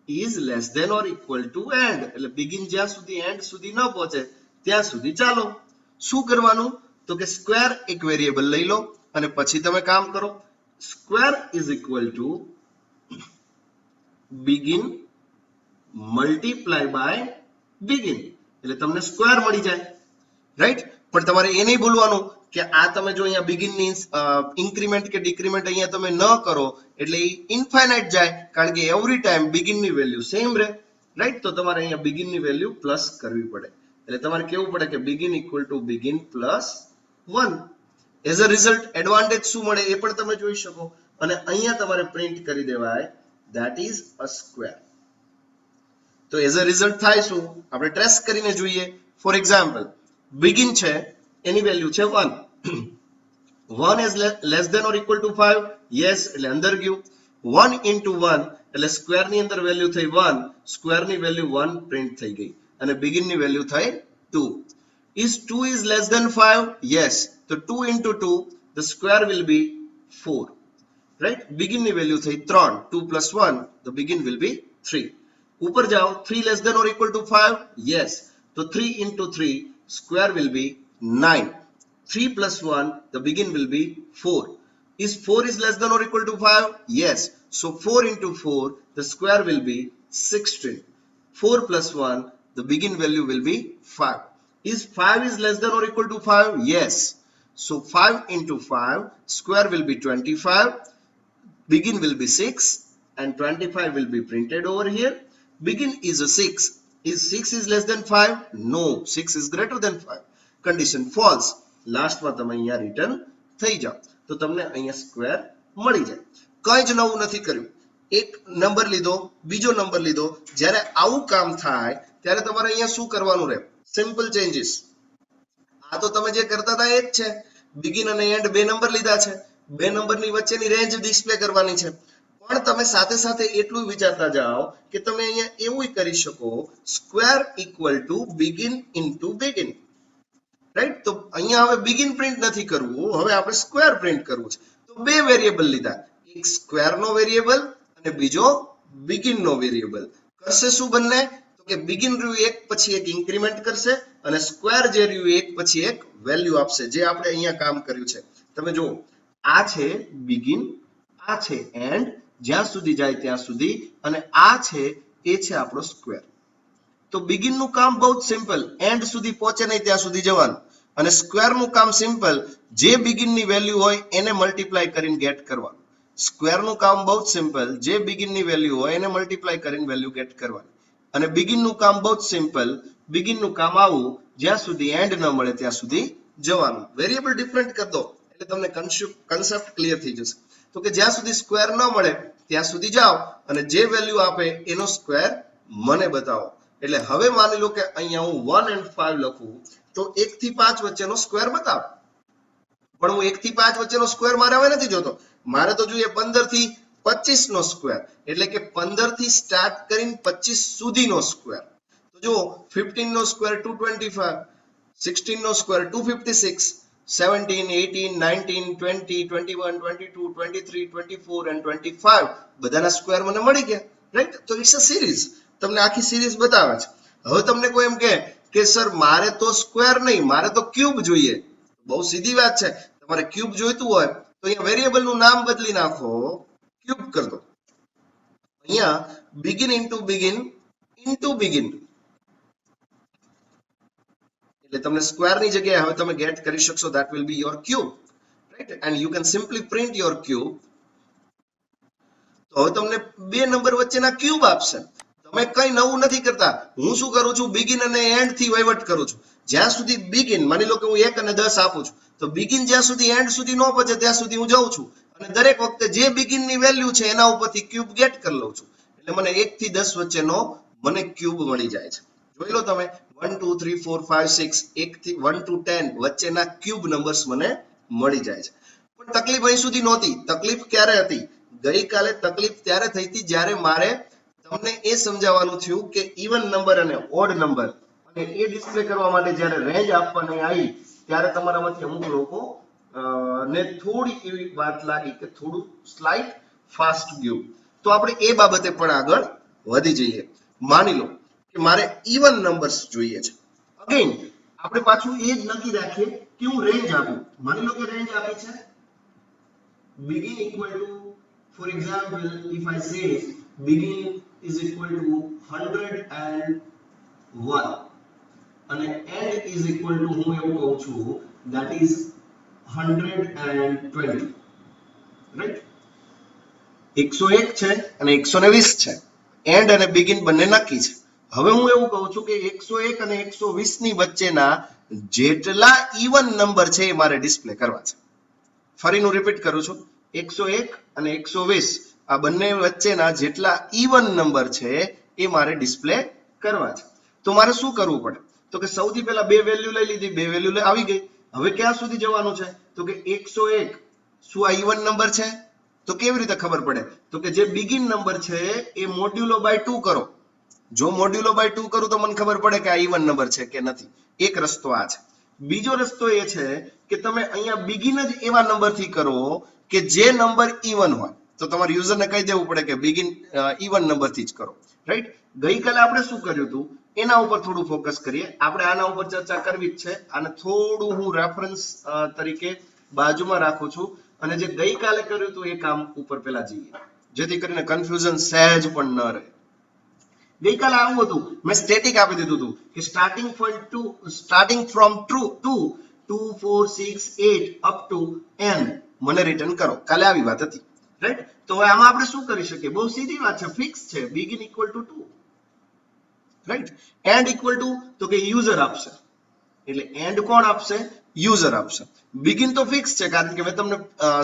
is less than or equal to end. એટલે begin જ્યાં સુધી end સુધી ન પહોંચે ત્યાં સુધી ચાલો. શું કરવાનું? તો કે સ્ક્વેર એક વેરિયેબલ લઈ લો અને પછી તમે કામ કરો. Square is equal to begin multiply by begin. એટલે તમને સ્ક્વેર મળી જાય, રાઈટ? પણ તમારે એ નહીં ભૂલવાનું કે આ તમે જો અહીંયા begin ની ઇન્ક્રીમેન્ટ કે ડિક્રીમેન્ટ અહીંયા તમે ન કરો એટલે એ ઇન્ફાઇનાઇટ જાય, કારણ કે એવરી ટાઈમ begin ની વેલ્યુ સેમ રહે, રાઈટ? તો તમારે અહીંયા begin ની વેલ્યુ પ્લસ કરવી પડે. એટલે તમારે કેવું પડે કે begin equal to begin plus 1. As a result advantage શું મળે એ પણ તમે જોઈ શકો અને અહીંયા તમારે પ્રિન્ટ કરી દેવાય that is a square. તો એઝ અ રિઝલ્ટ થાય શું? આપણે ટ્રેસ કરીને જોઈએ. ફોર એક્ઝામ્પલ begin છે એની વેલ્યુ છે 1. 1 is less than or equal to 5. yes એટલે અંદર ગયું. 1 into 1 એટલે સ્ક્વેર ની અંદર વેલ્યુ થઈ 1, સ્ક્વેર ની વેલ્યુ 1 પ્રિન્ટ થઈ ગઈ અને begin ની વેલ્યુ થઈ 2. is 2 is less than 5? yes. તો 2 into 2 the square will be 4, right? begin ની વેલ્યુ થઈ 3. 2 plus 1 the begin will be 3. ઉપર જાઓ. 3 less than or equal to 5? yes. તો 3 into 3 square will be 9. 3 plus 1 the begin will be 4. is 4 is less than or equal to 5? yes. so 4 into 4 the square will be 16. 4 plus 1 the begin value will be 5. is 5 is less than or equal to 5? yes. so 5 into 5 square will be 25. begin will be 6 and 25 will be printed over here. begin is a 6. is 6 is less than 5? no. 6 is greater than 5. condition false. લાસ્ટમાં તમે અહીંયા return થઈ જાઓ તો તમને અહીંયા square મળી જાય. કંઈ જ નવું નથી કર્યું. એક નંબર લીધો, બીજો નંબર લીધો. જ્યારે આવું કામ થાય ત્યારે તમારે અહીંયા શું કરવાનું રહે? Simple changes. આ તો તમે જે કરતા હતા એ જ છે. begin અને end બે નંબર લીધા છે, બે નંબરની વચ્ચેની રેન્જ ડિસ્પ્લે કરવાની છે. પણ તમે સાથે સાથે એટલું વિચારતા જાઓ કે તમે અહીંયા એવું કરી શકો square equal to begin into begin. Right. તો અહીંયા હવે બિગિન પ્રિન્ટ નથી કરવું, હવે આપણે સ્ક્વેર પ્રિન્ટ કરવું છે. તો બે વેરિયેબલ લીધા, એક સ્ક્વેર નો વેરિયેબલ અને બીજો બિગિન નો વેરિયેબલ. કરશે શું બંને? તો કે બિગિન રહ્યું એક પછી એક ઇન્ક્રીમેન્ટ કરશે અને સ્ક્વેર જે રહ્યું એક પછી એક વેલ્યુ આપશે, જે આપણે અહીંયા કામ કર્યું છે. તમે જુઓ, આ છે બિગિન, આ છે એન્ડ, જ્યાં સુધી જાય ત્યાં સુધી, અને આ છે એ છે આપણો સ્ક્વેર. તો બિગિન નું કામ બહુ જ સિમ્પલ, એન્ડ સુધી પહોંચે નહીં ત્યાં સુધી જવાનું. અને સ્ક્વેર નું કામ સિમ્પલ, જે બિગિન ની વેલ્યુ હોય એને મલ્ટીપ્લાય કરીને ગેટ કરવાનું. સ્ક્વેર નું કામ બહુ જ સિમ્પલ, જે બિગિન ની વેલ્યુ હોય એને મલ્ટીપ્લાય કરીને વેલ્યુ ગેટ કરવાની. અને બિગિન નું કામ બહુ જ સિમ્પલ, બિગિન નું કામ આવું, જ્યાં સુધી એન્ડ ન મળે ત્યાં સુધી જવાનું. વેરિયેબલ ડિફરન્ટ કરી દો એટલે તમને કન્સેપ્ટ ક્લિયર થઈ જશે. તો કે જ્યાં સુધી સ્ક્વેર ન મળે ત્યાં સુધી જાઓ અને જે વેલ્યુ આપે એનો સ્ક્વેર મને બતાવો. એટલે હવે માની લો કે અહીંયા હું 1 and 5 લખું તો 1 થી 5 વચ્ચેનો સ્ક્વેર બતાવ. પણ હું 1 થી 5 વચ્ચેનો સ્ક્વેર મારે હવે નથી જોતો, મારે તો જોઈએ 15 થી 25 નો સ્ક્વેર. એટલે કે 15 થી સ્ટાર્ટ કરીને 25 સુધીનો સ્ક્વેર. તો જો 15 નો સ્ક્વેર 225, 16 નો સ્ક્વેર 256, 17, 18, 19, 20, 21, 22, 23, 24 and 25 બધાના સ્ક્વેર મને મળી ગયા, રાઈટ. તો ઇટ્સ અ સિરીઝ, તમને આખી સિરીઝ બતાવે છે. હવે તમને કોઈ એમ કે સર મારે તો સ્ક્વેર નહીં, મારે તો ક્યુબ જોઈએ. બહુ સીધી વાત છે, તમારે ક્યુબ જોઈતું હોય તો અહીંયા વેરિયેબલ નું નામ બદલી નાખો, ક્યુબ કરી દો. અહીંયા begin into begin into begin, એટલે તમને સ્ક્વેર ની જગ્યાએ હવે તમે ગેટ કરી શકશો, that will be your cube, right? And you can simply print your cube. તો હવે તમને બે નંબર વચ્ચેના ક્યુબ આપશે. તમે કઈ નવું નથી કરતા, હું શું કરું છું, બિગિન અને એન્ડ થી વહીવટ કરું છું. જ્યાં સુધી બિગિન, માની લો કે હું 1 અને 10 આપું છું, તો બિગિન જ્યાં સુધી એન્ડ સુધી ન પહોંચે ત્યાં સુધી હું જાઉં છું અને દરેક વખતે જે બિગિન ની વેલ્યુ છે એના ઉપરથી ક્યુબ ગેટ કરી લઉં છું. એટલે મને 1 થી 10 વચ્ચેનો મને ક્યુબ મળી જાય છે. જોઈ લો તમે, 1 2 3 4 5 6, 1 થી 1 to 10 વચ્ચેના ક્યુબ નંબર્સ મને મળી જાય છે. પણ તકલીફ અહીં સુધી નહોતી. તકલીફ ક્યારે હતી? ગઈકાલે તકલીફ ત્યારે થઈ હતી જ્યારે મારે તમને એ સમજાવવાનું થયું કે ઇવન નંબર અને ઓડ નંબર અને એ ડિસ્પ્લે કરવા માટે જ્યારે રેન્જ આપવાની આવી ત્યારે તમારામાંથી અમુક લોકો ને થોડી એવી વાત લાગી કે થોડું સ્લાઇટ ફાસ્ટ ગયું. તો આપણે એ બાબતે પણ આગળ વધી જઈએ. માની લો કે મારે ઇવન નંબર્સ જોઈએ છે. અગેન આપણે પાછું એ જ નક્કી રાખીએ કે હું રેન્જ આપું. માની લો કે રેન્જ આપી છે begin equal to, for example, if I say begin is equal to 101 અને end is equal to, હું એવું કહું છું, that is 120, right? 101 છે અને 120 છે, end અને begin બંને નક્કી છે. હવે હું એવું કહું છું કે 101 અને 120 ની વચ્ચેના જેટલા ઇવન નંબર છે એ મારે ડિસ્પ્લે કરવા છે. ફરી હું રિપીટ કરું છું, 101 અને 120 આ બંને વચ્ચેના જેટલા ઇવન નંબર છે એ મારે ડિસ્પ્લે કરવા છે. તો મારે શું કરવું પડે? તો કે સૌથી પહેલા બે વેલ્યુ લઈ લીધી, બે વેલ્યુ આવી ગઈ. હવે ક્યાં સુધી જવાનું છે? તો કે 101 શું આ ઇવન નંબર છે? તો કેવી રીતે ખબર પડે? તો કે જે બિગિન નંબર છે એ મોડ્યુલો બાય 2 કરો. જો મોડ્યુલો બાય 2 કરું તો મને ખબર પડે કે આ ઇવન નંબર છે કે નથી. એક રસ્તો આ છે. બીજો રસ્તો એ છે કે તમે અહીંયા બિગિન જ એવા નંબરથી કરો કે જે નંબર ઇવન હોય. તો તમારે યુઝરને કહી દેવું પડે કે બિગિન ઇવન નંબરથી જ કરો, રાઈટ? ગઈકાલે આપણે શું કર્યું હતું એના ઉપર થોડું ફોકસ કરીએ. આપણે આના ઉપર ચર્ચા કરવી જ છે. આને થોડું હું રેફરન્સ તરીકે બાજુમાં રાખું છું અને જે ગઈકાલે કર્યું હતું એ કામ ઉપર પહેલા જઈએ, જેથી કરીને કન્ફ્યુઝન સહેજ પણ ન રહે. ગઈકાલે આવું હતું, મેં સ્ટેટિક આપી દીધું હતું કે starting from 2 2 4 6 8 up to n મને રિટર્ન કરો. કાલે આવી વાત હતી, રાઈટ? તો હવે આમાં આપણે શું કરી શકીએ? બહુ સીધી વાત છે, ફિક્સ છે. Begin equal to 2, right? And equal to, તો કે યુઝર આપશે. એટલે એન્ડ કોણ આપશે? યુઝર આપશે. બિગિન તો ફિક્સ છે કારણ કે મેં તમને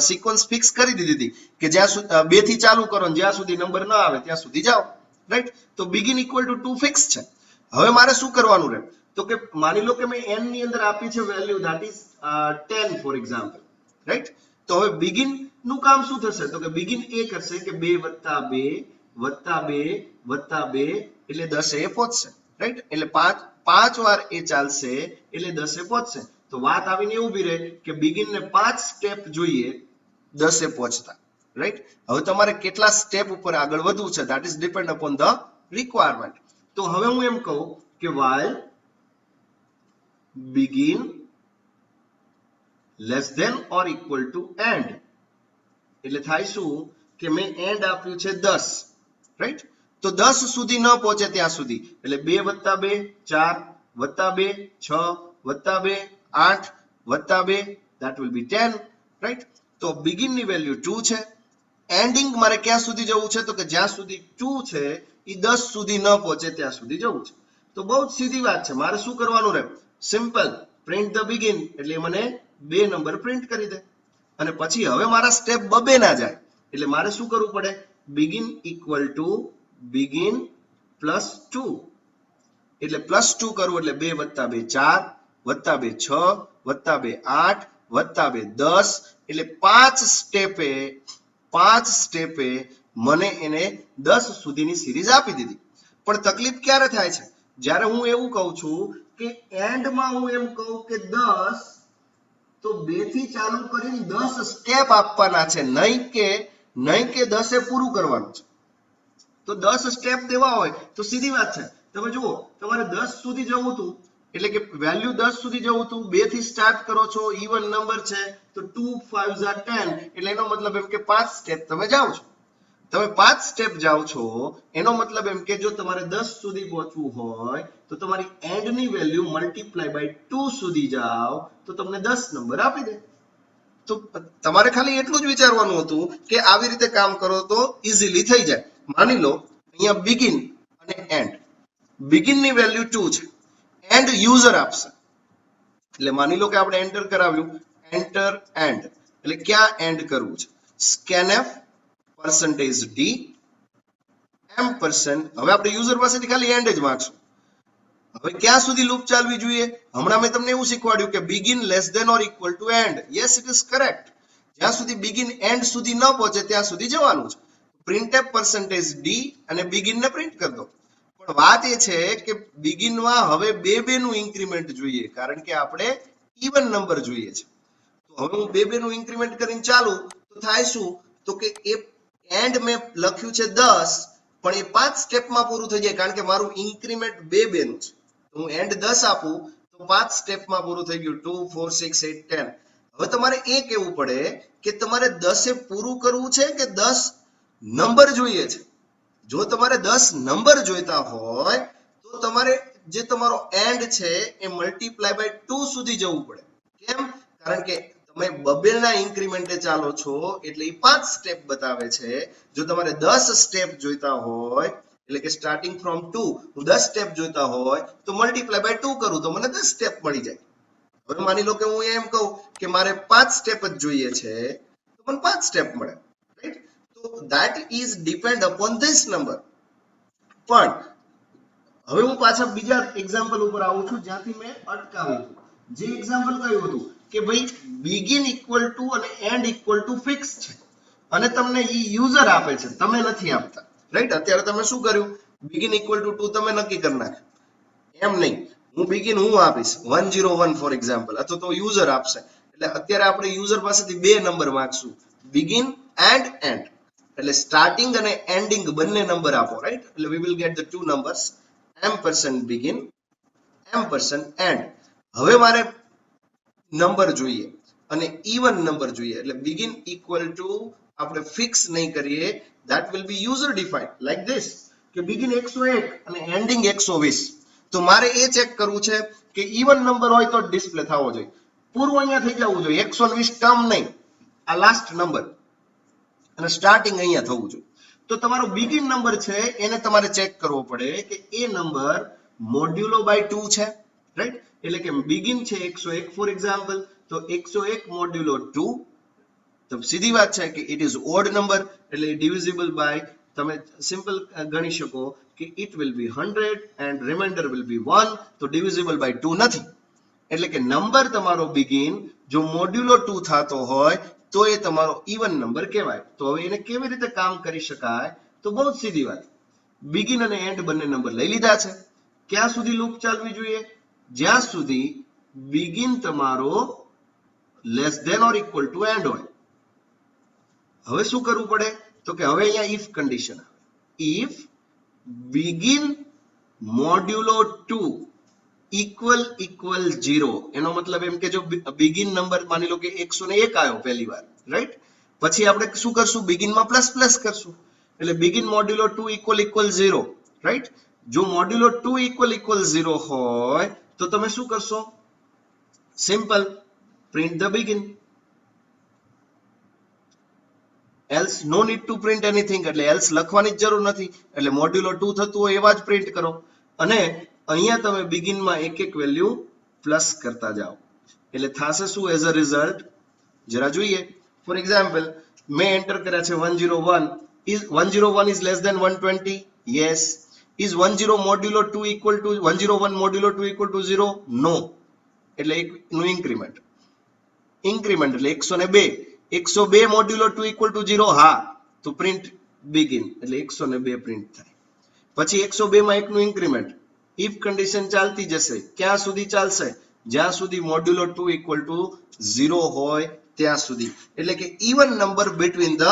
સિક્વન્સ ફિક્સ કરી દીધી હતી કે જ્યાં 2 થી ચાલુ કરો ને જ્યાં સુધી નંબર ન આવે ત્યાં સુધી જાઓ, રાઈટ? તો બિગિન ઇક્વલ ટુ 2 ફિક્સ છે. હવે મારે શું કરવાનું રહે? તો કે માની લો કે મેં n ની અંદર આપી છે value, that is 10 for example, right? તો હવે બિગિન નું કામ શું થશે? તો કે બિગિન એ કરશે કે 2 + 2 + 2 + 2 એટલે 10 એ પહોંચશે, રાઈટ? એટલે 5 વાર એ ચાલશે એટલે 10 એ પહોંચશે. તો વાત આવીને ઊભી રહે કે બિગિન ને 5 સ્ટેપ જોઈએ 10 એ પહોંચતા, રાઈટ? હવે તમારે કેટલા સ્ટેપ ઉપર આગળ વધવું છે, that is depend upon the requirement. તો હવે હું એમ કહું કે while begin less than or equal to end, એટલે થાય શું કે મેં એન્ડ આપ્યું છે 10, રાઈટ? તો 10 સુધી ન પહોંચે ત્યાં સુધી, એટલે 2 + 2 4 + 2 6 + 2 8 + 2 that will be 10, રાઈટ? તો બિગિન ની વેલ્યુ 2 છે, એન્ડિંગ મારે ક્યાં સુધી જવું છે તો કે જ્યાં સુધી 2 છે એ 10 સુધી ન પહોંચે ત્યાં સુધી જવું છે. તો બહુ જ સીધી વાત છે, મારે શું કરવાનું રહે? સિમ્પલ, પ્રિન્ટ ધ બિગિન, એટલે મને 2 નંબર પ્રિન્ટ કરી દે. અને પછી હવે મારા સ્ટેપ બબે ના જાય, એટલે મારે શું કરવું પડે? બિગિન ઇક્વલ ટુ બિગિન +2, એટલે +2 કરવું એટલે 2 + 2 4 + 2 6 + 2 8 + 2 10, એટલે 5 સ્ટેપે મને એને 10 સુધીની સિરીઝ આપી દીધી. પણ તકલીફ ક્યારે થાય છે? જ્યારે હું એવું કહું છું કે એન્ડમાં હું એમ કહું કે 10, તો 2 થી ચાલુ કરીને 10 સ્ટેપ આપવાના છે, નહીં કે 10 એ પૂરું કરવાનું છે. તો 10 સ્ટેપ દેવા હોય તો સીધી વાત છે. તમે જુઓ, તમારે 10 સુધી જવું હતું, એટલે કે વેલ્યુ 10 સુધી જવું હતું, 2 થી સ્ટાર્ટ કરો છો, ઇવન નંબર છે, તો 2 5 10, એટલે એનો મતલબ એમ કે 5 સ્ટેપ તમે જાઓ છો. તમે 5 સ્ટેપ જાઓ છો એનો મતલબ એમ કે જો તમારે 10 સુધી પહોંચવું હોય તો તમારી એન્ડની વેલ્યુ મલ્ટીપ્લાય બાય 2 સુધી જાઓ તો તમને 10 નંબર આપી દે. તો તમારે ખાલી એટલું જ વિચારવાનું હતું કે આવી રીતે કામ કરો તો ઈઝીલી થઈ જાય. માની લો અહીંયા બિગિન અને એન્ડ, બિગિન ની વેલ્યુ 2 છે, એન્ડ યુઝર આપશે, એટલે માની લો કે આપણે એન્ટર કરાવ્યું, એન્ટર એન્ડ, એટલે ક્યાં એન્ડ કરવું છે? scanf %d %, હવે આપણે યુઝર પાસેથી ખાલી એન્ડ જ માંગશું. હવે ક્યાં સુધી લૂપ ચાલવી જોઈએ? હમણાં મેં તમને એવું શીખવાડ્યું કે begin less than or equal to end. Yes, it is correct. જ્યાં સુધી બિગિન એન્ડ સુધી ન પહોંચે ત્યાં સુધી જવાનું છે. printf %d અને બિગિન ને પ્રિન્ટ કરી દો. પણ વાત એ છે કે બિગિનમાં હવે 2 નું ઇન્ક્રીમેન્ટ જોઈએ, કારણ કે આપણે ઇવન નંબર જોઈએ છે. તો હવે હું 2 નું ઇન્ક્રીમેન્ટ કરીને ચાલુ તો થાય શું? તો કે એ એન્ડ મેં લખ્યું છે 10, પણ એ 5 સ્ટેપમાં પૂરું થઈ જાય, કારણ કે મારું ઇન્ક્રીમેન્ટ 2 નું છે. તો હું એન્ડ 10 આપું તો 5 સ્ટેપમાં પૂરું થઈ ગયું, 2 4 6 8 10. હવે તમારે એ કહેવું પડે કે તમારે 10 એ પૂરું કરવું છે કે 10 નંબર જોઈએ છે. જો તમારે 10 નંબર જોઈતા હોય તો તમારે જે તમારો એન્ડ છે એ મલ્ટીપ્લાય બાય 2 સુધી જવું પડે. કેમ? કારણ કે તમે બબેના ઇન્ક્રીમેન્ટે ચાલો છો એટલે એ 5 સ્ટેપ બતાવે છે. જો તમારે 10 સ્ટેપ જોઈતા હોય, એટલે કે સ્ટાર્ટિંગ ફ્રોમ 2 હું 10 સ્ટેપ જોઈતા હોય તો મલ્ટીપ્લાય બાય 2 કરું તો મને 10 સ્ટેપ મળી જાય. હવે માની લો કે હું એમ કહું કે મારે 5 સ્ટેપ જ જોઈએ છે તો મને 5 સ્ટેપ મળે, રાઈટ? તો that is depend upon this number. પણ હવે હું પાછા બીજા એક્ઝામ્પલ ઉપર આવું છું જ્યાંથી મેં અટકાવ્યું હતું. જે એક્ઝામ્પલ કયું હતું કે ભાઈ બિગિન ઇક્વલ ટુ અને એન્ડ ઇક્વલ ટુ ફિક્સ છે અને તમને ઈ યુઝર આપે છે, તમે નથી આપતા, રાઈટ? અત્યારે તમે શું કર્યું? બિગિન ઇક્વલ ટુ 2 તમે નક્કી કરી નાખ્યું. એમ નહીં, હું બિગિન હું આપીશ 101 ફોર એક્ઝામ્પલ, અથવા તો યુઝર આપશે. એટલે અત્યારે આપણે યુઝર પાસેથી 2 નંબર માંગશું, બિગિન એન્ડ એન્ડ. એટલે સ્ટાર્ટિંગ અને એન્ડિંગ બંને નંબર આપો, રાઈટ? એટલે we will get the two numbers, %begin, %end. હવે મારે નંબર જોઈએ અને ઇવન નંબર જોઈએ, એટલે બિગિન ઇક્વલ ટુ આપણે ફિક્સ નહીં કરીએ, that will be user defined like this કે બિગિન 101 અને એન્ડિંગ 120. તો મારે એ ચેક કરવું છે કે ઇવન નંબર હોય તો ડિસ્પ્લે થવો જોઈએ, પૂરું અહીંયા થઈ જવું જોઈએ, 120 ટર્મ નહીં, આ લાસ્ટ નંબર, અને સ્ટાર્ટિંગ અહીંયા થવું જોઈએ. તો તમારો બિગિન નંબર છે એને તમારે ચેક કરવો પડે કે એ નંબર મોડ્યુલો બાય 2 છે, રાઈટ? એટલે કે બિગિન છે 101 ફોર એક્ઝામ્પલ, તો 101 મોડ્યુલો 2. તો સીધી વાત છે કે ઇટ ઇઝ ઓડ નંબર, એટલે ડિવિઝિબલ બાય, તમે સિમ્પલ ગણી શકો કે it will be 100 and remainder will be 1. તો ડિવિઝિબલ બાય 2 નથી, એટલે કે નંબર તમારો બિગિન જો મોડ્યુલો 2 થતો હોય તો એ તમારો ઇવન નંબર કહેવાય. તો હવે એને કેવી રીતે કામ કરી શકાય? તો બહુ જ સીધી વાત, બિગિન અને એન્ડ બંને નંબર લઈ લીધા છે. ક્યાં સુધી લૂપ ચાલવી જોઈએ? જ્યાં સુધી begin તમારો less than or equal to end હોય. હવે શું કરવું પડે તો કે હવે અહીંયા ઇફ કન્ડિશન આવે. ઇફ begin મોડ્યુલો 2 ઇક્વલ 0, એનો મતલબ એમ કે જો begin નંબર માની લો કે 101 આવ્યો પહેલી વાર, રાઈટ, પછી આપણે શું કરશું, begin માં પ્લસ પ્લસ કરશું, એટલે begin મોડ્યુલો 2 ઇક્વલ 0, રાઈટ. જો મોડ્યુલો 2 ઇક્વલ 0 હોય તો તમે શું કરશો, simple print the begin, else no need to print anything, એટલે else લખવાની જ જરૂર નથી, એટલે મોડ્યુલો 2 થતું હોય એવા જ પ્રિન્ટ કરો, અને અહીંયા તમે begin માં એક એક વેલ્યુ પ્લસ કરતા જાઓ, એટલે થાશે શું એઝ અ રિઝલ્ટ, જરા જોઈએ. ફોર એક્ઝામ્પલ મેં એન્ટર કર્યા છે 101 is less than 120, yes. Is 10 મોડ્યુલો 2 equal to 101 મોડ્યુલો 2 equal to 0, no, એટલે એક નું ઇન્ક્રીમેન્ટ એટલે 102 મોડ્યુલો 2 equal to 0, હા, તો પ્રિન્ટ begin એટલે 102 પ્રિન્ટ થાય. પછી 102 માં એકનું ઇન્ક્રીમેન્ટ, ઇફ કન્ડિશન ચાલતી જશે, ક્યાં સુધી ચાલશે, જ્યાં સુધી મોડ્યુલો 2 equal to 0 હોય ત્યાં સુધી, એટલે કે even number between the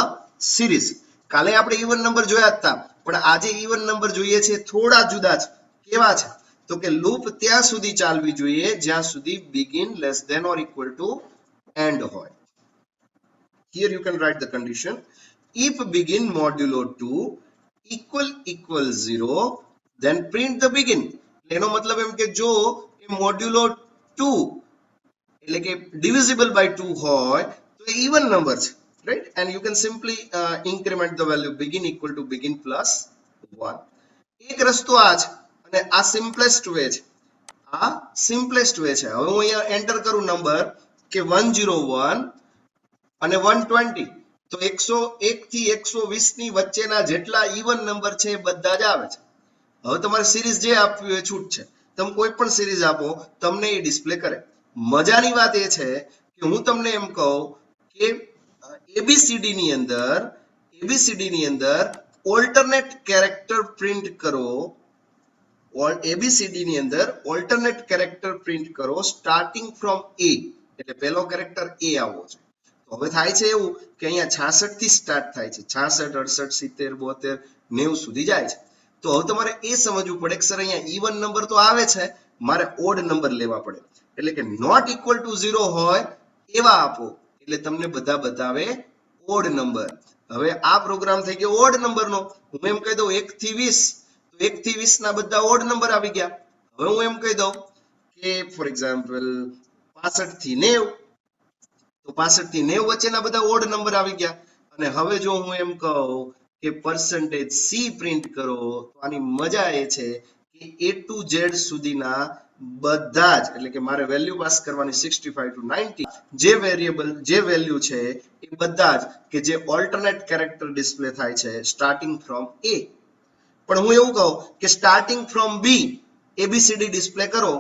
series. કાલે આપણે ઇવન નંબર જોયા હતા, પણ આજે ઇવન નંબર જોઈએ છે, થોડા જુદા છે. કેવા છે તો કે લૂપ ત્યાં સુધી ચાલવી જોઈએ જ્યાં સુધી begin less than or equal to end હોય. Here you can write the condition, if begin modulo 2 equal 0, then print the begin. એનો મતલબ એમ કે જો એ મોડ્યુલો 2 એટલે કે divisible by 2 હોય તો એ even number છે, right, and you can simply increment the value begin equal to begin plus 1. એક રસ્તો આ છે અને આ સિમ્પલેસ્ટ વે છે, આ સિમ્પલેસ્ટ વે છે. હવે હું અહીંયા એન્ટર કરું નંબર કે 101 અને 120, તો 101 થી 120 ની વચ્ચેના જેટલા ઇવન નંબર છે એ બધા જ આવે છે. હવે તમારે સિરીઝ જે આપવી હોય છૂટ છે, તમે કોઈ પણ સિરીઝ આપો તમને એ ડિસ્પ્લે કરે. મજાની વાત એ છે કે હું તમને એમ કહું કે એબીસીડી ની અંદર ઓલ્ટરનેટ કેરેક્ટર પ્રિન્ટ કરો, એબીસીડી ની અંદર ઓલ્ટરનેટ કેરેક્ટર પ્રિન્ટ કરો સ્ટાર્ટિંગ ફ્રોમ એ, એટલે પહેલો કેરેક્ટર એ આવવો છે. તો હવે થાય છે એવું કે અહીંયા 66 થી સ્ટાર્ટ થાય છે, 66 68 70 72 90 સુધી જાય છે. તો હવે તમારે એ સમજવું પડે કે સર અહીંયા ઇવન નંબર તો આવે છે, મારે ઓડ નંબર લેવા પડે, એટલે કે નોટ ઇક્વલ ટુ 0 હોય એવા આપો, એટલે તમને બધા બતાવે ઓડ નંબર. હવે આ પ્રોગ્રામ થઈ ગયો ઓડ નંબરનો. હું એમ કહી દઉં 1 થી 20, તો 1 થી 20 ના બધા ઓડ નંબર આવી ગયા. હવે હું એમ કહી દઉં કે ફોર એક્ઝામ્પલ 65 થી 90, તો 65 થી 90 વચ્ચેના બધા ઓડ નંબર આવી ગયા. અને હવે જો હું એમ કહું કે percentage c પ્રિન્ટ કરો, તો આની મજા એ છે કે a to z સુધીના બધા જ, એટલે કે મારે વેલ્યુ પાસ કરવાની 65 to 90, જે વેરિયેબલ જે વેલ્યુ છે એ બધા જ કે જે ઓલ્ટરનેટ કેરેક્ટર ડિસ્પ્લે થાય છે સ્ટાર્ટિંગ ફ્રોમ a. પણ હું એવું કહું કે starting from b ABCD display કરો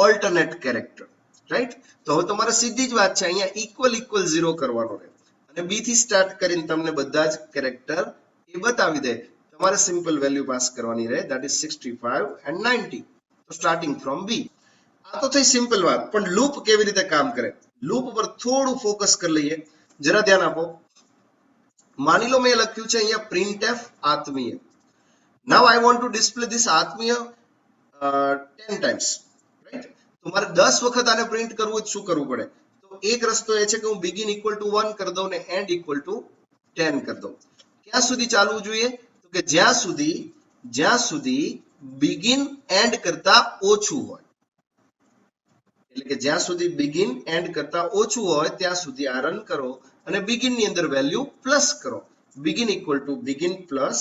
ઓલ્ટરનેટ કેરેક્ટર, રાઈટ. તો હવે તમારે સીધી જ વાત છે, અહીંયા ઇક્વલ 0 કરવાનો રહે અને b થી સ્ટાર્ટ કરીને તમને બધા જ કેરેક્ટર એ બતાવી દે. તમારે સિમ્પલ વેલ્યુ પાસ કરવાની રહે, ધેટ ઇઝ 65 and 90, તો સ્ટાર્ટિંગ ફ્રોમ b. આ તો થઈ સિમ્પલ વાત, પણ લૂપ કેવી રીતે કામ કરે, લૂપ પર થોડું ફોકસ કરી લઈએ, જરા ધ્યાન આપો. માની લો મેં લખ્યું છે અહીંયા printf Atmiya. Now I want to display this Atmiya 10 times, right? તો મારે 10 વખત આને પ્રિન્ટ કરવું જ શું કરવું પડે, તો એક રસ્તો એ છે કે હું begin equal to 1 કરી દઉં ને end equal to 10 કરી દઉં. ક્યાં સુધી ચાલવું જોઈએ, તો કે જ્યાં સુધી begin end કરતા ઓછું હોય, એટલે કે જ્યાં સુધી begin end કરતા ઓછું હોય ત્યાં સુધી આ રન કરો અને begin ની અંદર વેલ્યુ પ્લસ કરો, begin equal to begin plus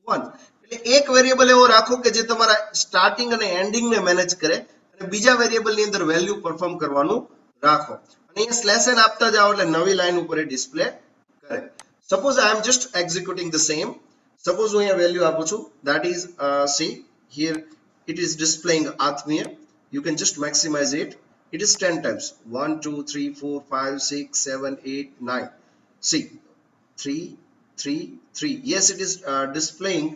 1. એટલે એક વેરિયેબલ એવો રાખો કે જે તમારા સ્ટાર્ટિંગ અને એન્ડિંગ ને મેનેજ કરે, અને બીજા વેરિયેબલ ની અંદર વેલ્યુ પરફોર્મ કરવાનું રાખો, અને અહીંયા સ્લેશ n આપતા જાઓ એટલે નવી લાઈન ઉપર એ ડિસ્પ્લે કરે. Suppose I am just executing the same. Suppose હું અહીંયા વેલ્યુ આપું છું, that is see here it is displaying Atmiya. You can just maximize it. It is 10 times, 1 2 3 4 5 6 7 8 9. See 3 3 3, yes, it is displaying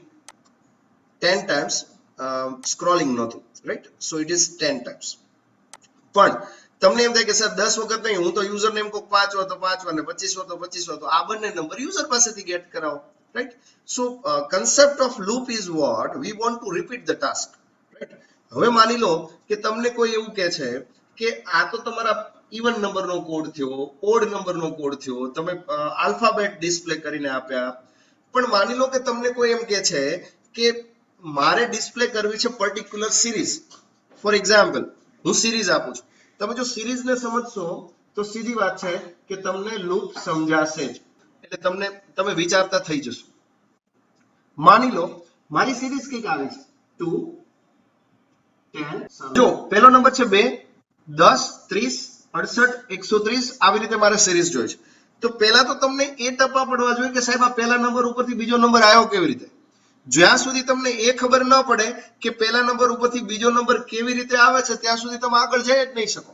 10 times, scrolling not, right, so it is 10 times. પણ તમને એમ થાય કે sir 10 વખત નહીં, હું તો યુઝર નેમ કોક 5 વાર તો 5 વાર ને 25 વાર તો 25 વાર, તો આ બંને નંબર યુઝર પાસેથી ગેટ કરાવો, right? So concept of loop is what we want to repeat the task, right? હવે માની લો કે તમને કોઈ એવું કહે છે કે આ તો તમારા ઇવન નંબરનો કોડ થયો, ઓડ નંબરનો કોડ થયો, તમે આલ્ફાબેટ ડિસ્પ્લે કરીને આપ્યા, પણ માની લો કે તમને કોઈ એમ કહે છે કે મારે ડિસ્પ્લે કરવી છે પર્ટિક્યુલર સિરીઝ. ફોર એક્ઝામ્પલ હું સિરીઝ આપું છું, તમે જો સિરીઝને સમજશો તો સીધી વાત છે કે તમને લૂપ સમજાશે જ, એટલે તમે વિચારતા થઈ જશો. માની લો મારી સિરીઝ કઈક આવી છે 2 10. જો પહેલો નંબર છે 2 10 30 68 130, આવી રીતે મારે સિરીઝ જોઈએ છે. તો પહેલા તો તમને એ ટપા પડવા જોઈએ કે સાહેબ આ પહેલા નંબર ઉપરથી બીજો નંબર આવ્યો કેવી રીતે. જ્યાં સુધી તમને એ ખબર ન પડે કે પહેલા નંબર ઉપરથી બીજો નંબર કેવી રીતે આવે છે, ત્યાં સુધી તમે આગળ જઈ જ નહીં શકો.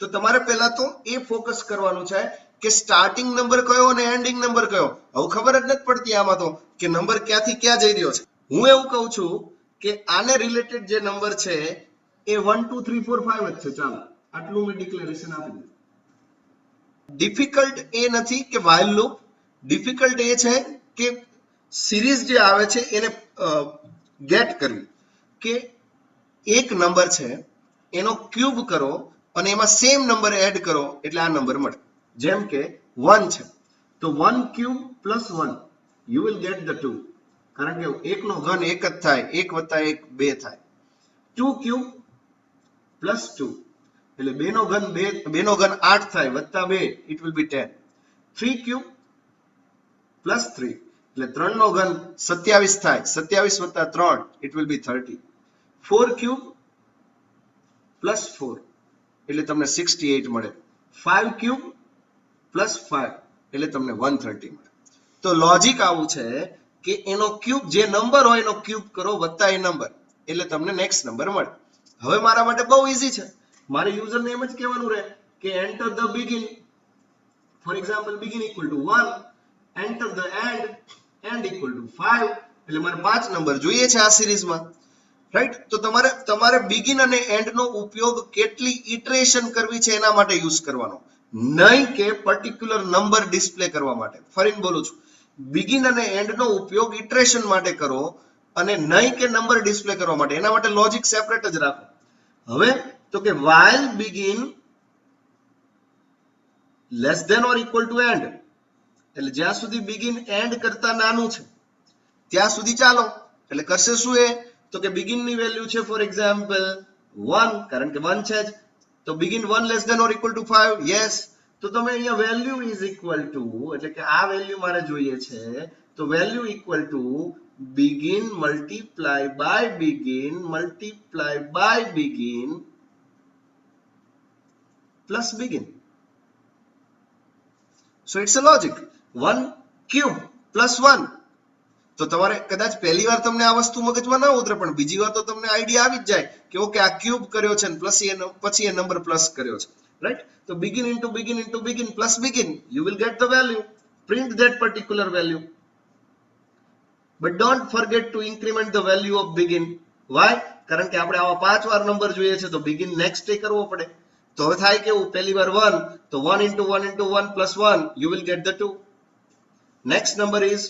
તો તમારે પહેલા તો એ ફોકસ કરવાનું છે કે સ્ટાર્ટિંગ નંબર કયો અને એન્ડિંગ નંબર કયો. હવે ખબર જ નથી પડતી આમાં તો કે નંબર ક્યાંથી ક્યાં જઈ રહ્યો છે. હું એવું કહું છું કે આને રિલેટેડ જે નંબર છે એ 1 2 3 4 5 જ છે. ચાલો આટલું મેં ડિક્લેરેશન આપી દીધું. ડિફિકલ્ટ એ નથી કે while loop, ડિફિકલ્ટ એ છે કે સિરીઝ જે આવે છે એને ગેટ કરવી, કે એક નંબર છે એનો ક્યુબ કરો અને એમાં સેમ નંબર એડ કરો એટલે આ નંબર મળે. જેમ કે 1 છે તો 1 cube plus 1 you will get the 2, કારણ કે એકનો ઘન એક જ થાય, 1 વત્તા 1 2 થાય. 2 ક્યુબ પ્લસ 2 એટલે 2 નો ઘન 8 થાય, વત્તા 2 it will B 10. 3 cube plus 3 એટલે 3 નો ઘન 27 થાય, 27 વત્તા 3 it will B 30. 4 cube plus 4 એટલે તમને 68 મળે. 5 ક્યુબ પ્લસ 5 એટલે તમને 130 મળે. તો લોજિક આવું છે કે એનો ક્યુબ, જે નંબર હોય એનો ક્યુબ કરો વત્તા એ નંબર એટલે તમને નેક્સ્ટ નંબર મળે. હવે મારા માટે બહુ ઈઝી છે, મારે યુઝર ને એમ જ કહેવાનું રહે કે enter the begin, for example begin equal to 1, enter the and equal to 5, એટલે મારે 5 નંબર જોઈએ છે આ સિરીઝમાં, રાઈટ? તો તમારે બિગિન અને એન્ડ નો ઉપયોગ કેટલી ઇટરેશન કરવી છે એના માટે યુઝ કરવાનો, નહીં કે પર્ટિક્યુલર નંબર ડિસ્પ્લે કરવા માટે. ફરીને બોલું છું, બિગિન અને એન્ડ નો ઉપયોગ ઇટરેશન માટે કરો અને નહીં કે નંબર ડિસ્પ્લે કરવા માટે. એના માટે લોજિક સેપરેટ જ રાખો. હવે તો કે while begin less than or equal to end, એટલે જ્યાં સુધી બિગિન એન્ડ કરતા નાનું છે ત્યાં સુધી ચાલો. એટલે કરશે શું એ, તો કે બિગિન ની વેલ્યુ છે ફોર એક્ઝામ્પલ 1, કારણ કે 1 છે જ, તો begin 1 less than or equal to 5, yes. તો તમે અહીંયા વેલ્યુ ઇઝ ઇક્વલ ટુ, એટલે કે આ વેલ્યુ મારે જોઈએ છે, તો value equal to begin multiply by begin multiply by begin plus begin. So it's a logic. 1 cube plus 1. તો તમારે કદાચ પહેલી વાર તમને આ વસ્તુ મગજમાં ના ઉતરે, પણ બીજી વાર તો તમને આઈડિયા આવી જ જાય કે ઓકે આ ક્યુબ કર્યો છે ને પ્લસ પછી એ નંબર પ્લસ કર્યો છે, રાઈટ? તો begin into begin into begin plus begin, you will get the value. Print that particular value. But don't forget to increment the value of begin. Why? કારણ કે આપણે આવા 5 વાર નંબર જોઈએ છે તો begin next એ કરવો પડે. તો હવે થાય કેવું, પહેલી વાર 1 તો 1 into 1 into 1 plus 1 you will get the 2. Next number is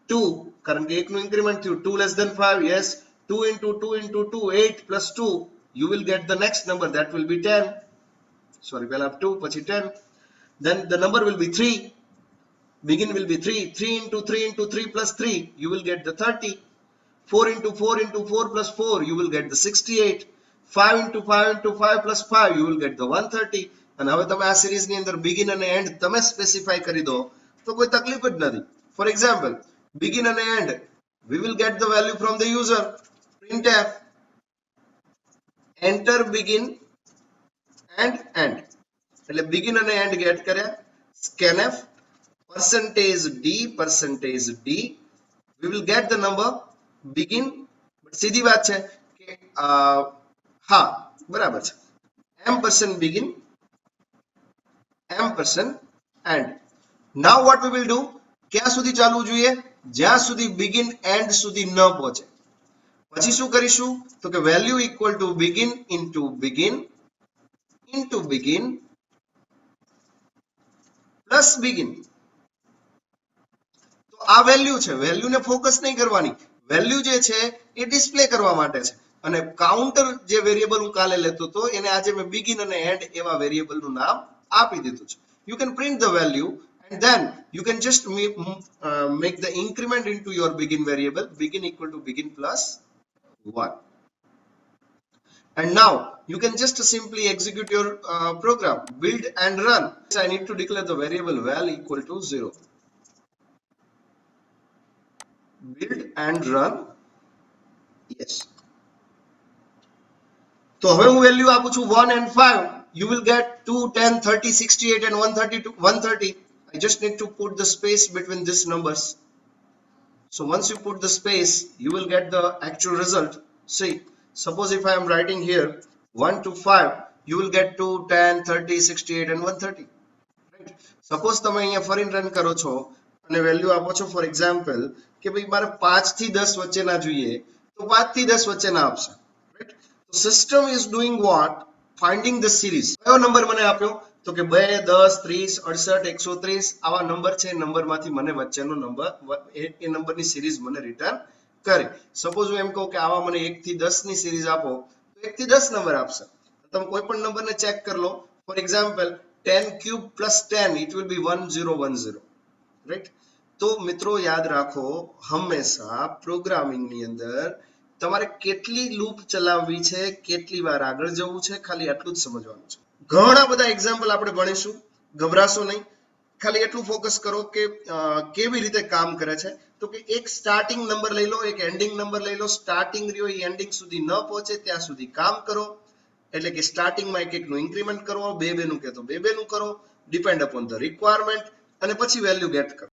2, કારણ કે 1 નું ઇન્ક્રીમેન્ટ થયું, 2 less than 5, yes. 2 into 2 into 2 8 plus 2 you will get the next number, that will be 10. Sorry, પહેલા 2 પછી 10. Then the number will be 3. Begin will be 3. 3 into 3 into 3 plus 3 you will get the 30. 4 into 4 into 4 plus 4 you will get the 68. 5 into 5 into 5 plus 5 you will get the 130. અને હવે તમે આ series ની અંદર begin અને and તમે specify કરી દો તો કોઈ તકલીફ જ નથી. For example begin and end, we will get the value from the user. Printf enter begin and end, એટલે begin અને end get કર્યા. scanf %d we will get the number begin. સીધી વાત છે કે હા બરાબર છે, %begin %end. now what we will do, ક્યાં સુધી ચાલવું જોઈએ, જ્યાં સુધી begin end સુધી ન પહોંચે. પછી શું કરીશું, તો કે value equal to begin into begin into begin plus begin. તો આ વેલ્યુ છે, વેલ્યુને ફોકસ નહીં કરવાની, વેલ્યુ જે છે એ ડિસ્પ્લે કરવા માટે છે. અને કાઉન્ટર જે વેરિયેબલ હું કાલે લેતો હતો એને આજે મેં બિગિન અને એન્ડ એવા વેરિયેબલનું નામ આપી દીધું છે. You can print the value and then you can just make the increment into your begin variable, begin equal to begin plus 1. And now you can just simply execute your program, build and run. So I need to declare the variable val equal to 0. Build and run. Yes. So હવે હું value આપું છું 1 and 5. You will get 2, 10, 30, 68 and 130. I just need to put the space between these numbers. So once you put the space, you will get the actual result. See, suppose if I am writing here 1 to 5, you will get 2, 10, 30, 68 and 130. Right? Suppose તમે અહીંયા ફરીને run કરો છો અને value આપો છો for example કે ભાઈ મારે 5 થી 10 વચ્ચેના જોઈએ તો 5 થી 10 વચ્ચેના આપશે. રાઈટ? તો system is doing what? Finding the series. કયો નંબર મને આપ્યો? તો કે 2, 10, 30, 68, 130 આવા નંબર છે. નંબરમાંથી મને વચ્ચેનો નંબર એ નંબરની સિરીઝ મને રિટર્ન કરે. સપોઝ હું એમ કહું કે આવા મને 1 થી 10 ની સિરીઝ આપો તો 1 થી 10 નંબર આપશે. તમે કોઈ પણ નંબરને ચેક કરી લો. For example 10 cube plus 10 it will be 1010. Right? તો મિત્રો યાદ રાખો, હંમેશા પ્રોગ્રામિંગ ની અંદર તમારે કેટલી લૂપ ચલાવવી છે, કેટલી વાર આગળ જવું છે, ખાલી આટલું જ સમજવાનું છે. ઘણા બધા એક્ઝામ્પલ આપણે ભણીશું, ગભરાશો નહીં. ખાલી એટલું ફોકસ કરો કે કેવી રીતે કામ કરે છે. તો કે એક સ્ટાર્ટિંગ નંબર લઈ લો, એક એન્ડિંગ નંબર લઈ લો, સ્ટાર્ટિંગ રહ્યો એ એન્ડિંગ સુધી ન પહોંચે ત્યાં સુધી કામ કરો. એટલે કે સ્ટાર્ટિંગમાં એક એકનું ઇન્ક્રીમેન્ટ કરો, બે નું કે તો બે નું કરો, ડિપેન્ડ અપોન ધ રિક્વાયરમેન્ટ, અને પછી વેલ્યુ ગેટ કરો.